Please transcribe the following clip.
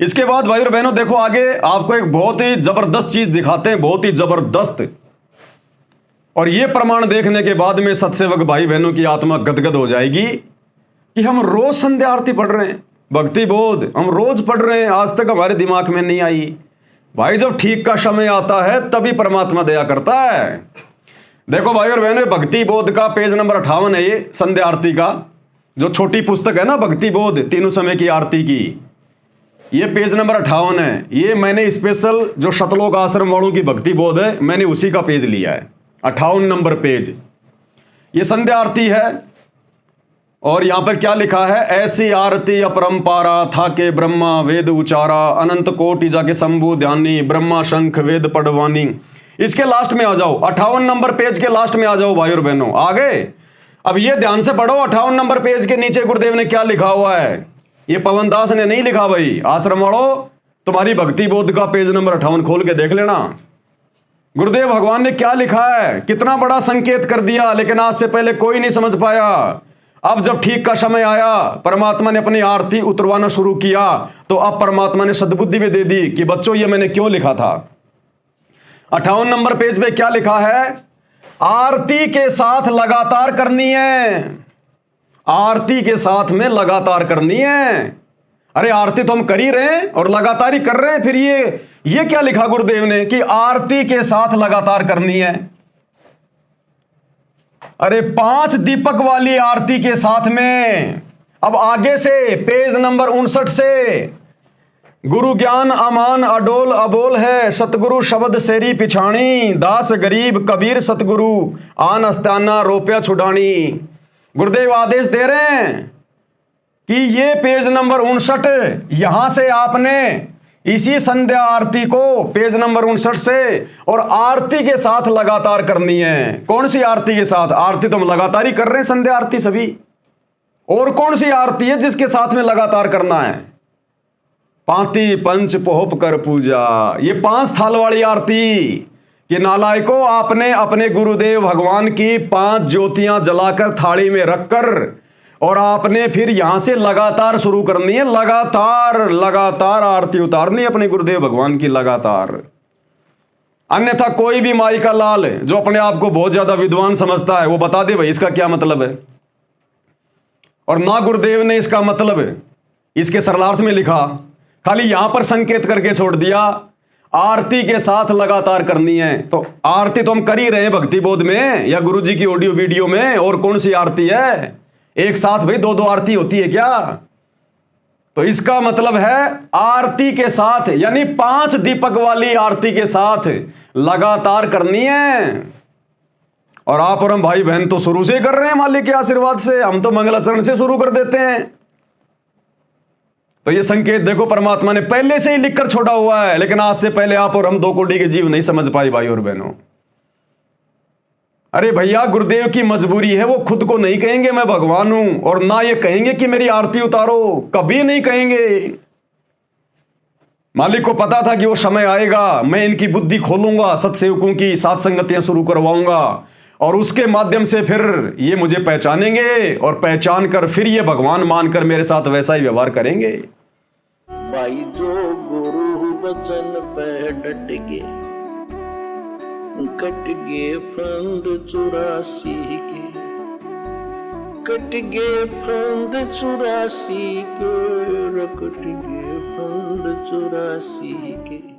इसके बाद भाई और बहनों देखो आगे आपको एक बहुत ही जबरदस्त चीज दिखाते हैं, बहुत ही जबरदस्त। और यह प्रमाण देखने के बाद में सत्सेवक भाई बहनों की आत्मा गदगद हो जाएगी कि हम रोज संध्या आरती पढ़ रहे हैं, भक्ति बोध हम रोज पढ़ रहे हैं, आज तक हमारे दिमाग में नहीं आई। भाई जब ठीक का समय आता है तभी परमात्मा दया करता है। देखो भाई और बहनों, भक्ति बोध का पेज नंबर 58 है ये संध्या आरती का, जो छोटी पुस्तक है ना भक्ति बोध तीनों समय की आरती की, ये पेज नंबर 58 है। ये मैंने स्पेशल जो शतलोक आश्रम वालों की भक्ति बोध है, मैंने उसी का पेज लिया है, 58 नंबर पेज। ये संध्या आरती है और यहां पर क्या लिखा है, ऐसी आरती अपरंपारा था के ब्रह्मा वेद उचारा, अनंत कोटि जाके शंभु ध्यानी, ब्रह्मा शंख वेद पढ़वानी। इसके लास्ट में आ जाओ, 58 नंबर पेज के लास्ट में आ जाओ भाई और बहनों, आ गए। अब ये ध्यान से पढ़ो, 58 नंबर पेज के नीचे गुरुदेव ने क्या लिखा हुआ है। ये पवन दास ने नहीं लिखा भाई, आश्रम वालों तुम्हारी भक्ति बोध का पेज नंबर 58 खोल के देख लेना। गुरुदेव भगवान ने क्या लिखा है, कितना बड़ा संकेत कर दिया, लेकिन आज से पहले कोई नहीं समझ पाया। अब जब ठीक का समय आया, परमात्मा ने अपनी आरती उतरवाना शुरू किया, तो अब परमात्मा ने सद्बुद्धि भी दे दी कि बच्चों ये मैंने क्यों लिखा था। 58 नंबर पेज पे क्या लिखा है, आरती के साथ लगातार करनी है, आरती के साथ में लगातार करनी है। अरे आरती तो हम कर ही रहे हैं और लगातार ही कर रहे हैं, फिर ये क्या लिखा गुरुदेव ने कि आरती के साथ लगातार करनी है। अरे 5 दीपक वाली आरती के साथ में। अब आगे से पेज नंबर 59 से, गुरु ज्ञान अमान अडोल अबोल है, सतगुरु शब्द सेरी पिछाणी, दास गरीब कबीर सतगुरु आन अस्ताना रोपिया छुड़ानी। गुरुदेव आदेश दे रहे हैं कि ये पेज नंबर 59, यहां से आपने इसी संध्या आरती को पेज नंबर 59 से और आरती के साथ लगातार करनी है। कौन सी आरती के साथ, आरती तो हम लगातार ही कर रहे हैं, संध्या आरती सभी। और कौन सी आरती है जिसके साथ में लगातार करना है, पांति पंच पोहप कर पूजा, ये 5 थाल वाली आरती। कि नालायको आपने अपने गुरुदेव भगवान की 5 ज्योतियां जलाकर थाली में रखकर और आपने फिर यहां से लगातार शुरू करनी है, लगातार लगातार आरती उतारनी है अपने गुरुदेव भगवान की लगातार। अन्यथा कोई भी माई का लाल जो अपने आप को बहुत ज्यादा विद्वान समझता है वो बता दे भाई इसका क्या मतलब है। और ना गुरुदेव ने इसका मतलब इसके सरलार्थ में लिखा, खाली यहां पर संकेत करके छोड़ दिया आरती के साथ लगातार करनी है। तो आरती तो हम कर ही रहे हैं भक्ति बोध में या गुरु जी की ऑडियो वीडियो में, और कौन सी आरती है, एक साथ भाई 2-2 आरती होती है क्या। तो इसका मतलब है आरती के साथ, यानी 5 दीपक वाली आरती के साथ लगातार करनी है। और आप और हम भाई बहन तो शुरू से कर रहे हैं मालिक के आशीर्वाद से, हम तो मंगलाचरण से शुरू कर देते हैं। तो ये संकेत देखो परमात्मा ने पहले से ही लिखकर छोड़ा हुआ है, लेकिन आज से पहले आप और हम 2 कोटि के जीव नहीं समझ पाए भाई और बहनों। अरे भैया गुरुदेव की मजबूरी है, वो खुद को नहीं कहेंगे मैं भगवान हूं, और ना ये कहेंगे कि मेरी आरती उतारो, कभी नहीं कहेंगे। मालिक को पता था कि वो समय आएगा, मैं इनकी बुद्धि खोलूंगा, सत्सेवकों की साथ संगतियां शुरू करवाऊंगा और उसके माध्यम से फिर ये मुझे पहचानेंगे और पहचान कर फिर ये भगवान मानकर मेरे साथ वैसा ही व्यवहार करेंगे। भाई जो गुरु बचन पे डट गए, कट गए फंद 84 के, कट गए फंद 84 के, कट गए फंद 84 के।